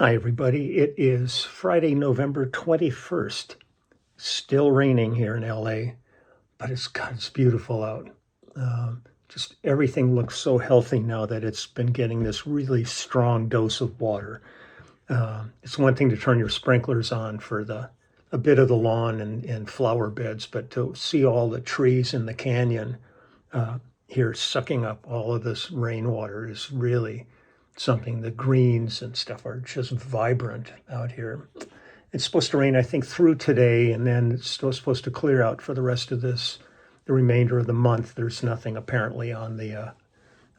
Hi, everybody. It is Friday, November 21st. Still raining here in LA, but it's beautiful out. Just everything looks so healthy now that it's been getting this really strong dose of water. It's one thing to turn your sprinklers on for a bit of the lawn and flower beds, but to see all the trees in the canyon here sucking up all of this rainwater is really something. The greens and stuff are just vibrant out here. It's supposed to rain, I think, through today, and then it's still supposed to clear out for the rest of the remainder of the month. There's nothing apparently on the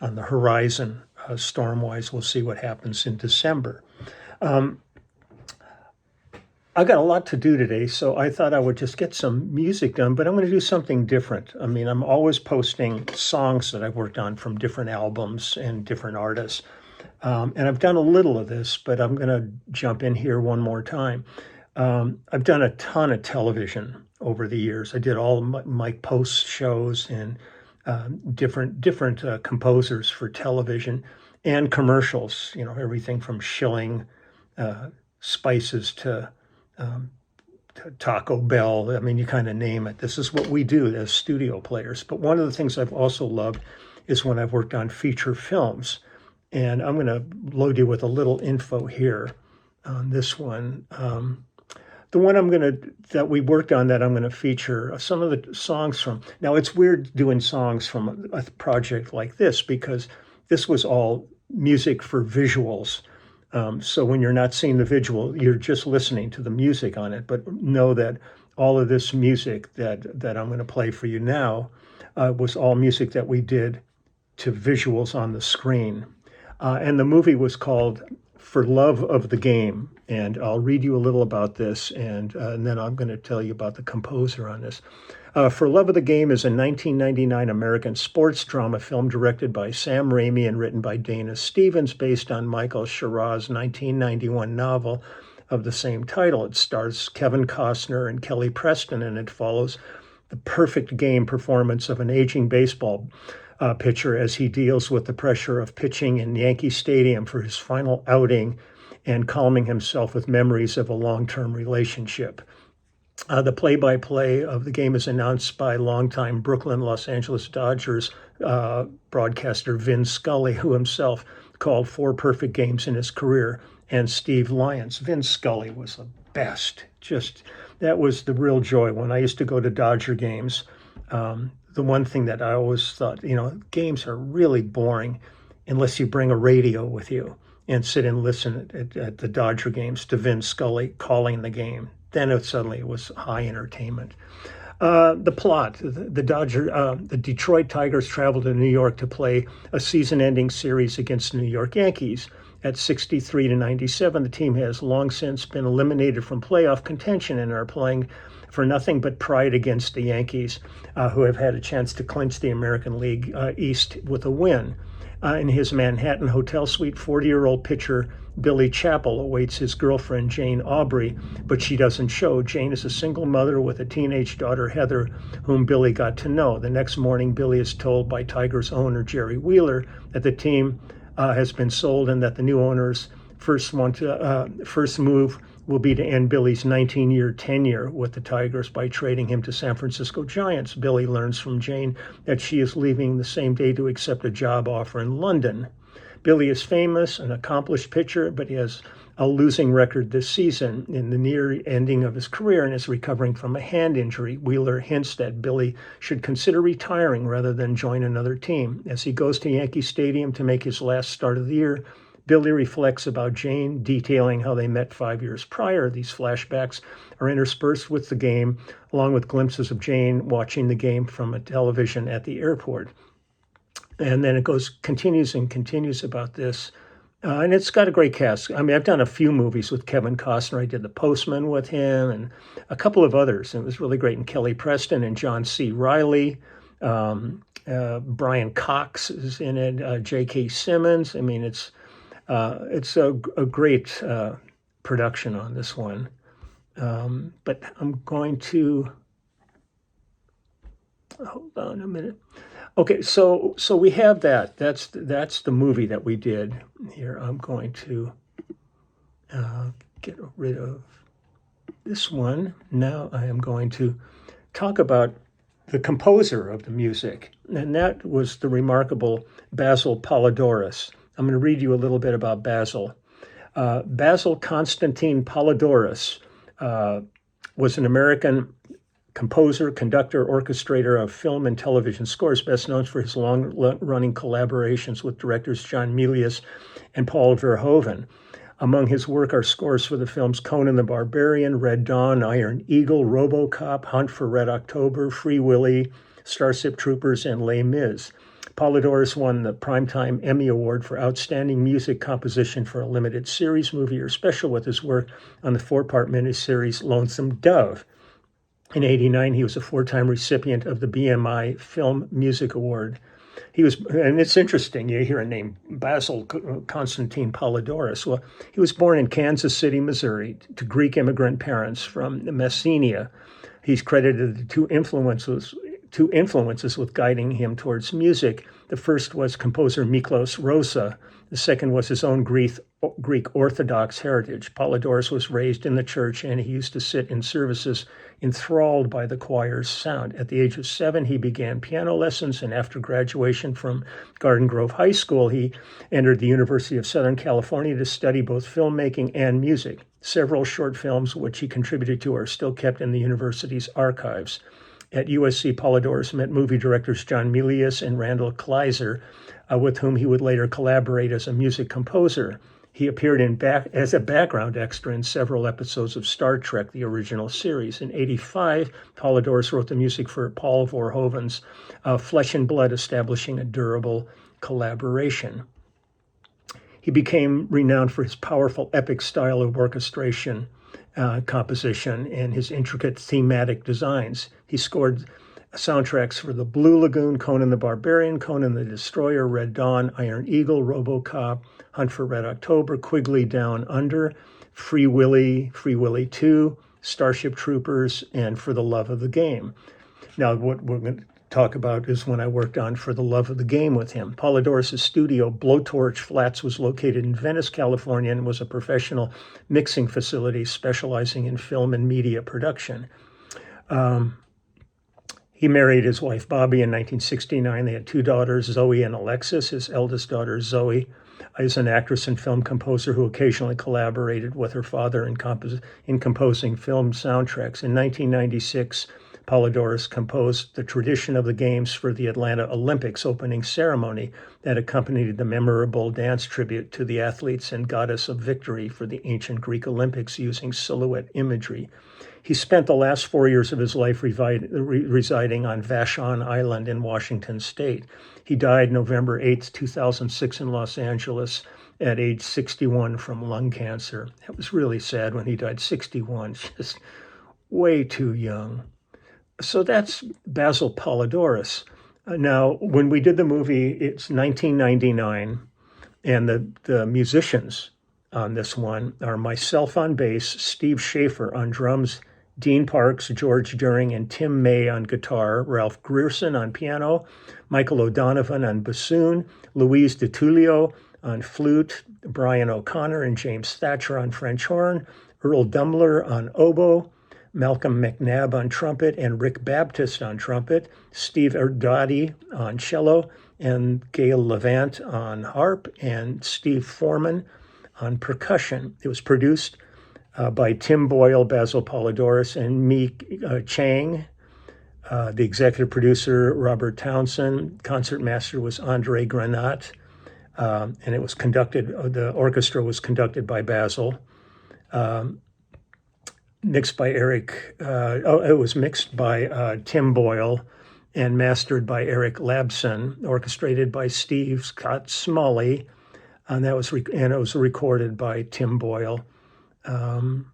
horizon storm-wise. We'll see what happens in December. I got a lot to do today, so I thought I would just get some music done, but I'm going to do something different. I mean, I'm always posting songs that I've worked on from different albums and different artists. And I've done a little of this, but I'm going to jump in here one more time. I've done a ton of television over the years. I did all of Mike Post's shows and different composers for television and commercials. You know, everything from Schilling spices to Taco Bell. I mean, you kind of name it. This is what we do as studio players. But one of the things I've also loved is when I've worked on feature films. And I'm going to load you with a little info here on this one. The one that we worked on that I'm going to feature some of the songs from. Now, it's weird doing songs from a project like this because this was all music for visuals. So when you're not seeing the visual, you're just listening to the music on it. But know that all of this music that I'm going to play for you now was all music that we did to visuals on the screen. And the movie was called For Love of the Game. And I'll read you a little about this, and then I'm going to tell you about the composer on this. For Love of the Game is a 1999 American sports drama film directed by Sam Raimi and written by Dana Stevens, based on Michael Shiraz's 1991 novel of the same title. It stars Kevin Costner and Kelly Preston, and it follows the perfect game performance of an aging baseball pitcher as he deals with the pressure of pitching in Yankee Stadium for his final outing and calming himself with memories of a long-term relationship. The play-by-play of the game is announced by longtime Brooklyn, Los Angeles Dodgers broadcaster Vin Scully, who himself called 4 perfect games in his career, and Steve Lyons. Vin Scully was the best. Just, that was the real joy. When I used to go to Dodger games, the one thing that I always thought, games are really boring unless you bring a radio with you and sit and listen at the Dodger games to Vin Scully calling the game. Then it was high entertainment. The plot: the Detroit Tigers travel to New York to play a season-ending series against the New York Yankees. At 63-97, the team has long since been eliminated from playoff contention and are playing for nothing but pride against the Yankees, who have had a chance to clinch the American League East with a win. In his Manhattan hotel suite, 40-year-old pitcher Billy Chappell awaits his girlfriend, Jane Aubrey, but she doesn't show. Jane is a single mother with a teenage daughter, Heather, whom Billy got to know. The next morning, Billy is told by Tigers owner Jerry Wheeler that the team has been sold and that the new owners first move will be to end Billy's 19-year tenure with the Tigers by trading him to San Francisco Giants. Billy learns from Jane that she is leaving the same day to accept a job offer in London. Billy is famous, an accomplished pitcher, but he has a losing record this season in the near ending of his career and is recovering from a hand injury. Wheeler hints that Billy should consider retiring rather than join another team. As he goes to Yankee Stadium to make his last start of the year, Billy reflects about Jane, detailing how they met 5 years prior. These flashbacks are interspersed with the game, along with glimpses of Jane watching the game from a television at the airport. And then it continues about this. And it's got a great cast. I mean, I've done a few movies with Kevin Costner. I did The Postman with him and a couple of others. And it was really great. And Kelly Preston and John C. Reilly. Brian Cox is in it. J.K. Simmons. I mean, it's a great production on this one. But I'm going to hold on a minute. Okay, so we have that. That's the movie that we did here. I'm going to Get rid of this one. Now I am going to talk about the composer of the music, and that was the remarkable Basil Poledouris. I'm going to read you a little bit about Basil. Basil Constantine Poledouris was an American composer, conductor, orchestrator of film and television scores, best known for his long-running collaborations with directors John Milius and Paul Verhoeven. Among his work are scores for the films Conan the Barbarian, Red Dawn, Iron Eagle, RoboCop, Hunt for Red October, Free Willy, Starship Troopers, and Les Mis. Poledouris won the Primetime Emmy Award for Outstanding Music Composition for a Limited Series, Movie, or Special with his work on the four-part miniseries Lonesome Dove. In '89, he was a four-time recipient of the BMI Film Music Award. He was, and it's interesting, you hear a name, Basil Constantine Poledouris. Well, he was born in Kansas City, Missouri, to Greek immigrant parents from Messenia. He's credited the two influences with guiding him towards music. The first was composer Miklos Rosa. The second was his own Greek Orthodox heritage. Poledouris was raised in the church, and he used to sit in services enthralled by the choir's sound. At the age of 7, he began piano lessons, and after graduation from Garden Grove High School, he entered the University of Southern California to study both filmmaking and music. Several short films which he contributed to are still kept in the university's archives. At USC, Poledouris met movie directors John Milius and Randall Kleiser, with whom he would later collaborate as a music composer. He appeared as a background extra in several episodes of Star Trek, the original series. In '85, Poledouris wrote the music for Paul Verhoeven's Flesh and Blood, establishing a durable collaboration. He became renowned for his powerful epic style of orchestration, composition, and his intricate thematic designs. He scored soundtracks for The Blue Lagoon, Conan the Barbarian, Conan the Destroyer, Red Dawn, Iron Eagle, RoboCop, Hunt for Red October, Quigley Down Under, Free Willy, Free Willy 2, Starship Troopers, and For the Love of the Game. Now, what we're going to talk about is when I worked on For the Love of the Game with him. Poledouris' studio, Blowtorch Flats, was located in Venice, California, and was a professional mixing facility specializing in film and media production. He married his wife, Bobby, in 1969. They had two daughters, Zoe and Alexis. His eldest daughter, Zoe, is an actress and film composer who occasionally collaborated with her father in composing film soundtracks. In 1996, Poledouris composed The Tradition of the Games for the Atlanta Olympics opening ceremony that accompanied the memorable dance tribute to the athletes and goddess of victory for the ancient Greek Olympics using silhouette imagery. He spent the last 4 years of his life residing on Vashon Island in Washington state. He died November 8, 2006 in Los Angeles at age 61 from lung cancer. It was really sad when he died, 61, just way too young. So that's Basil Poledouris. Now, when we did the movie, it's 1999, and the musicians on this one are myself on bass, Steve Schaefer on drums, Dean Parks, George During, and Tim May on guitar, Ralph Grierson on piano, Michael O'Donovan on bassoon, Louise DiTullio on flute, Brian O'Connor and James Thatcher on French horn, Earl Dumbler on oboe, Malcolm McNabb on trumpet, and Rick Baptist on trumpet, Steve Erdadi on cello, and Gail Levant on harp, and Steve Foreman on percussion. It was produced by Tim Boyle, Basil Poledouris, and me, Chang. The executive producer, Robert Townsend. Concertmaster was Andre Granat. And it was the orchestra was conducted by Basil. Mixed by Eric, it was mixed by Tim Boyle and mastered by Eric Labson, orchestrated by Steve Scott Smalley, and it was recorded by Tim Boyle. And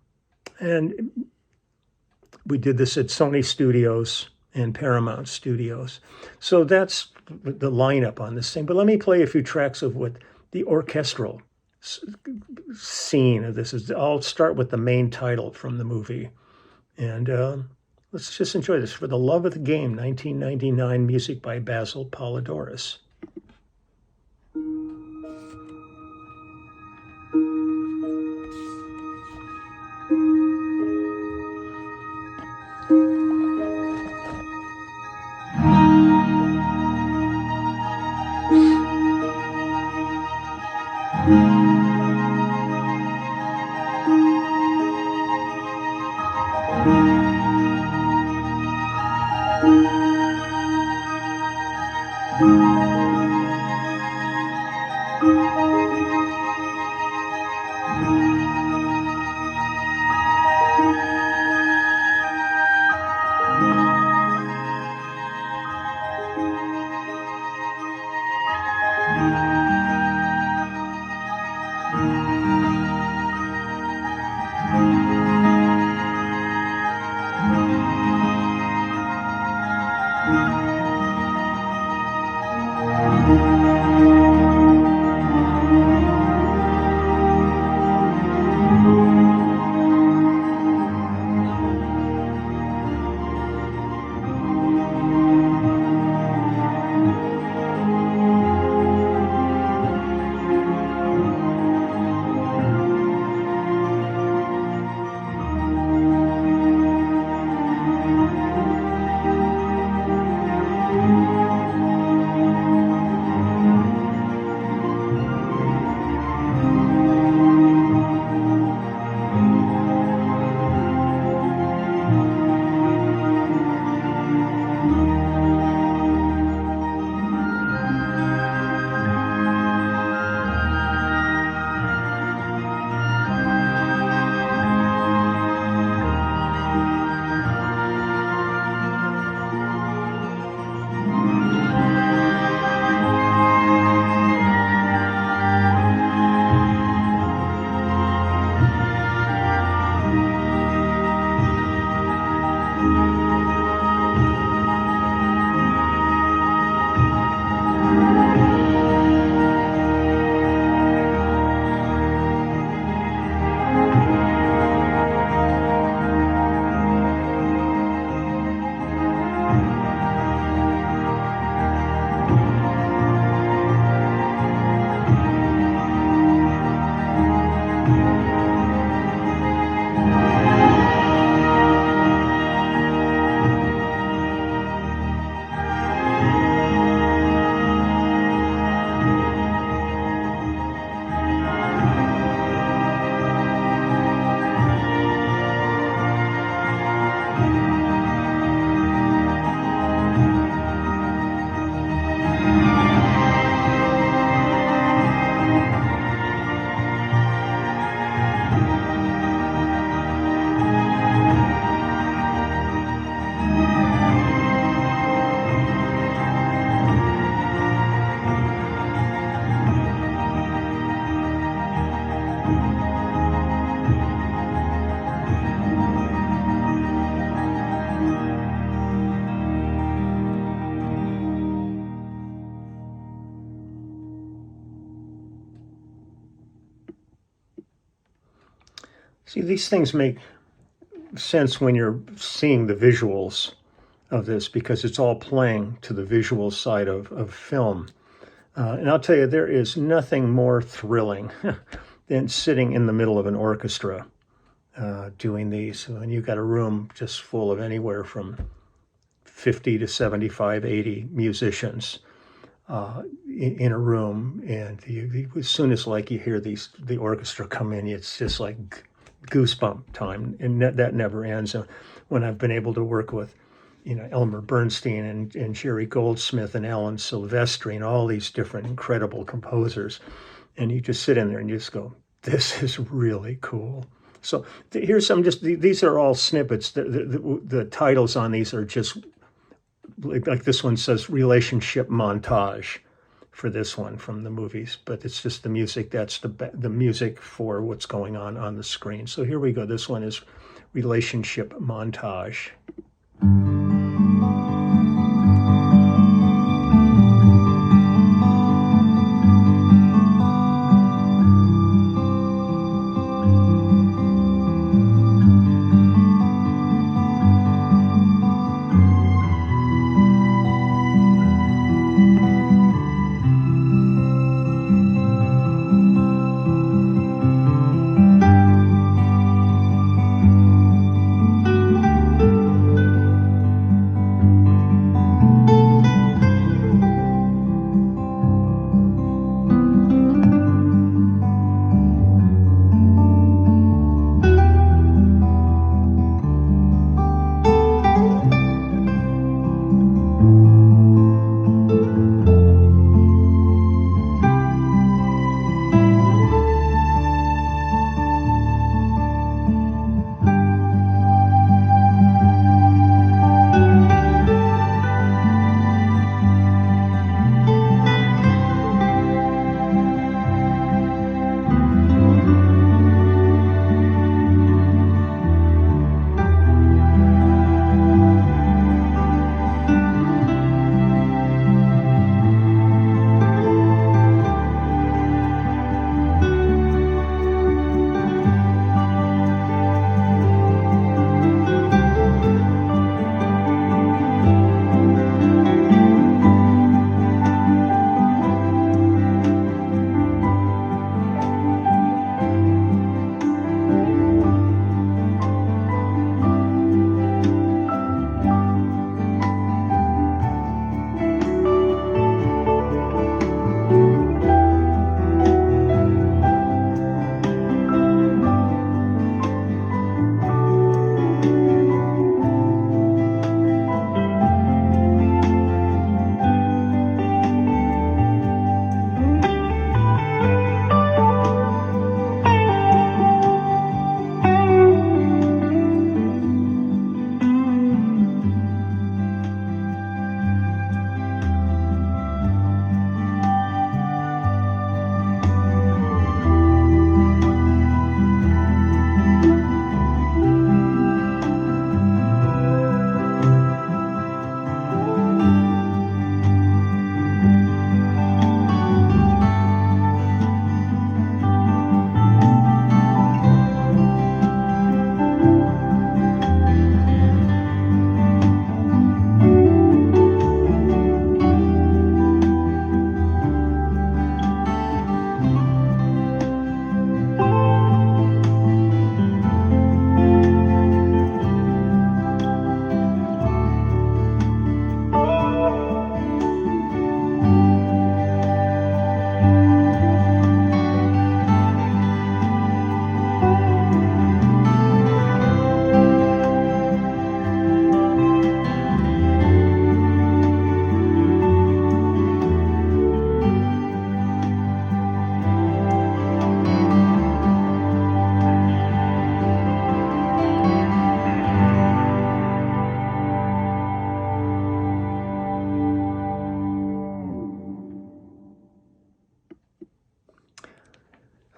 we did this at Sony Studios and Paramount Studios. So that's the lineup on this thing. But let me play a few tracks of what the orchestral scene of this is. I'll start with the main title from the movie. And let's just enjoy this. For the Love of the Game, 1999, music by Basil Poledouris. See, these things make sense when you're seeing the visuals of this because it's all playing to the visual side of film. And I'll tell you, there is nothing more thrilling than sitting in the middle of an orchestra doing these. When you've got a room just full of anywhere from 50 to 75, 80 musicians in a room, and as soon as you hear the orchestra come in, it's just like goosebump time, and that never ends. When I've been able to work with Elmer Bernstein and Jerry Goldsmith and Alan Silvestri and all these different incredible composers, and you just sit in there and you just go, this is really cool. So here's some, these are all snippets. The titles on these are just like this one says relationship montage for this one from the movies, but it's just the music. That's the music for what's going on the screen. So here we go. This one is relationship montage.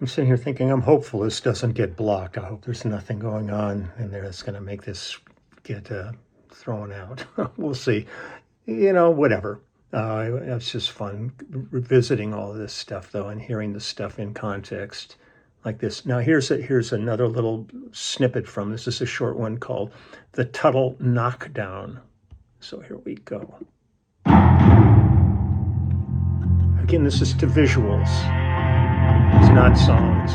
I'm sitting here thinking, I'm hopeful this doesn't get blocked. I hope there's nothing going on in there that's going to make this get thrown out. We'll see. Whatever. It's just fun revisiting all this stuff, though, and hearing the stuff in context like this. Now, here's another little snippet from this. This is a short one called The Tuttle Knockdown. So here we go. Again, this is to visuals. It's not songs.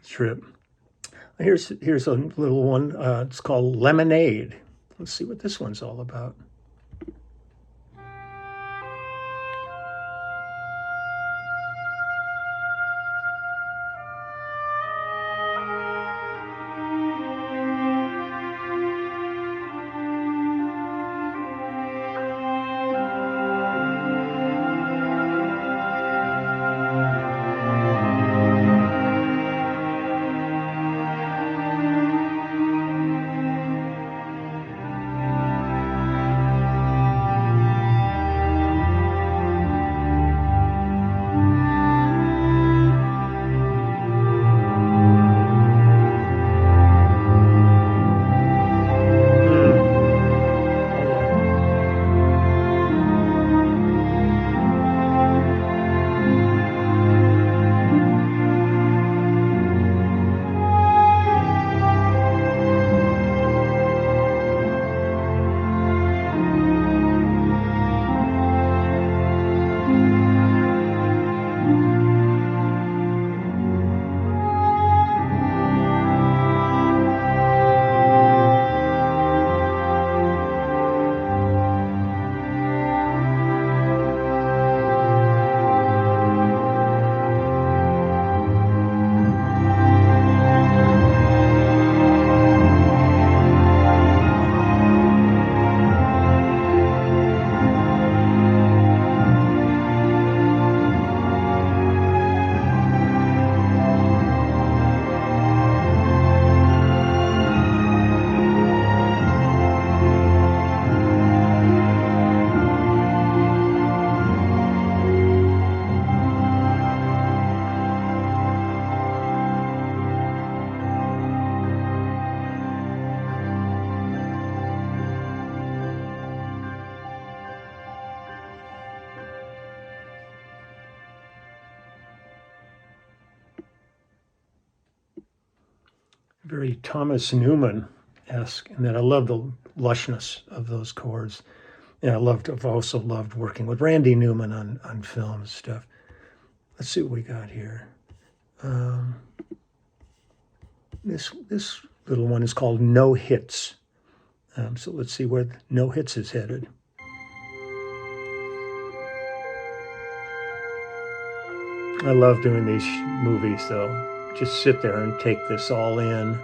Trip. Here's a little one. It's called Lemonade. Let's see what this one's all about. Very Thomas Newman-esque, and that I love the lushness of those chords. And I've also loved working with Randy Newman on film and stuff. Let's see what we got here. This little one is called No Hits. So let's see where No Hits is headed. I love doing these movies, though. just sit there and take this all in.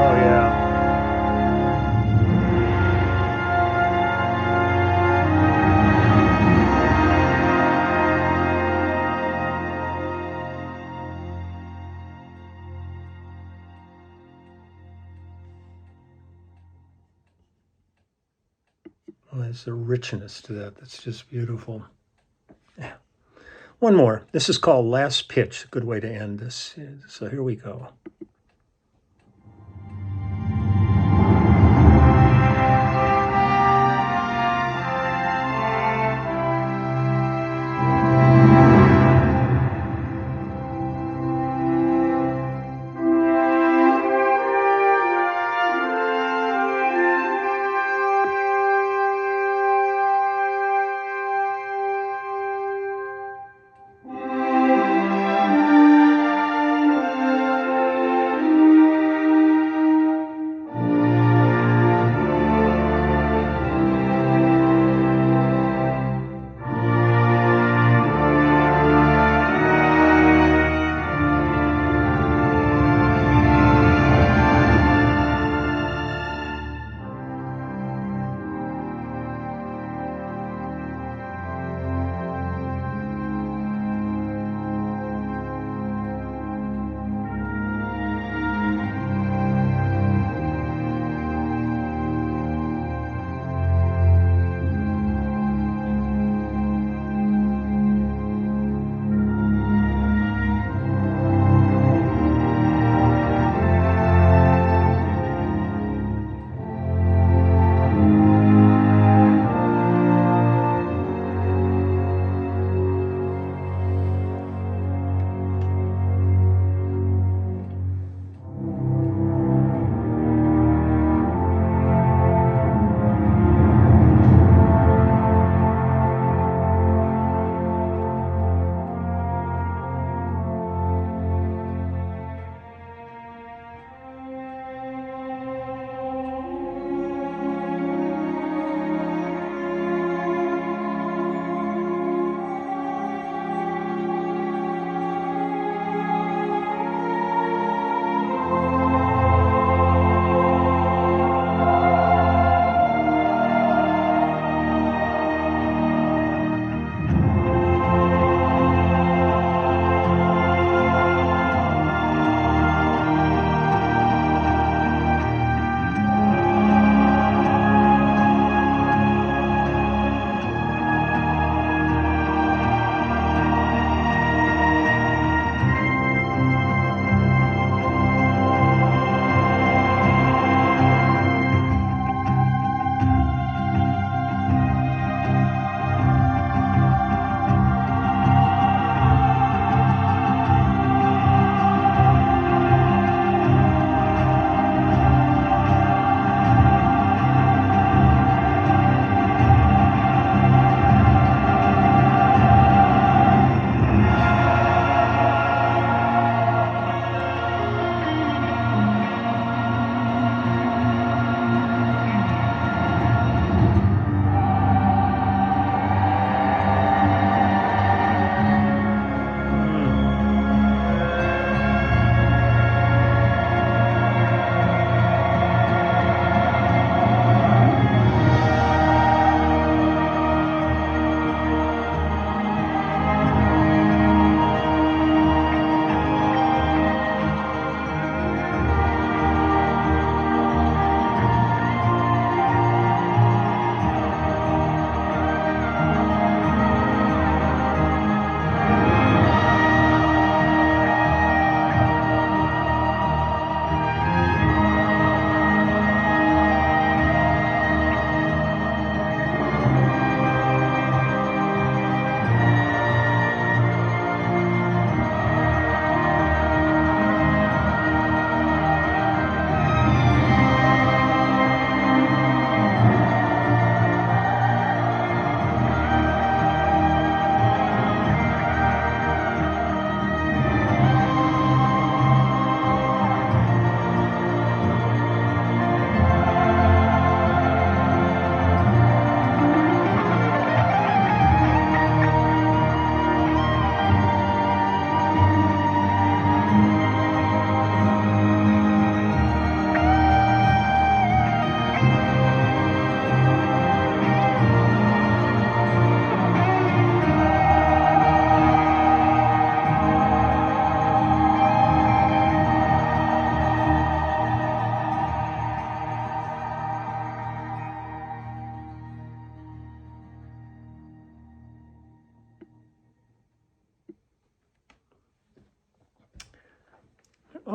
Oh, yeah. Well, there's a richness to that that's just beautiful. Yeah. One more. This is called Last Pitch. A good way to end this. So here we go.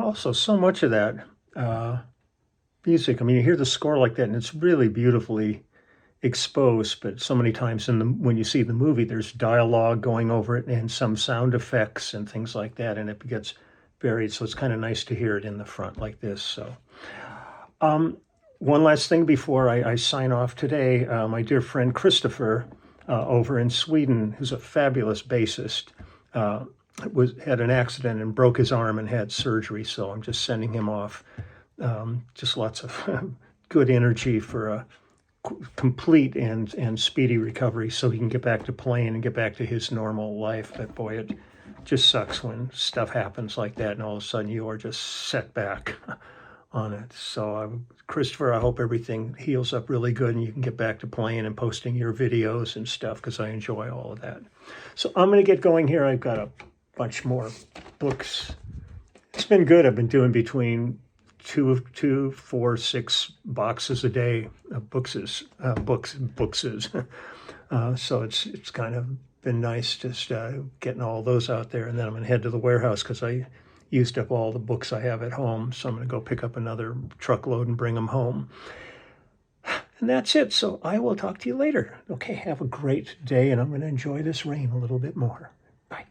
also so much of that music, I mean, you hear the score like that and it's really beautifully exposed, but so many times when you see the movie, there's dialogue going over it and some sound effects and things like that, and it gets buried. So it's kind of nice to hear it in the front like this. So one last thing before I sign off today, my dear friend Christopher over in Sweden, who's a fabulous bassist, had an accident and broke his arm and had surgery. So I'm just sending him off. Just lots of good energy for a complete and speedy recovery so he can get back to playing and get back to his normal life. But boy, it just sucks when stuff happens like that and all of a sudden you are just set back on it. So Christopher, I hope everything heals up really good and you can get back to playing and posting your videos and stuff, because I enjoy all of that. So I'm going to get going here. I've got a bunch more books. It's been good. I've been doing between 2, 4, 6 boxes a day of books. So it's kind of been nice just getting all those out there. And then I'm going to head to the warehouse because I used up all the books I have at home. So I'm going to go pick up another truckload and bring them home. And that's it. So I will talk to you later. Okay, have a great day, and I'm going to enjoy this rain a little bit more. Bye.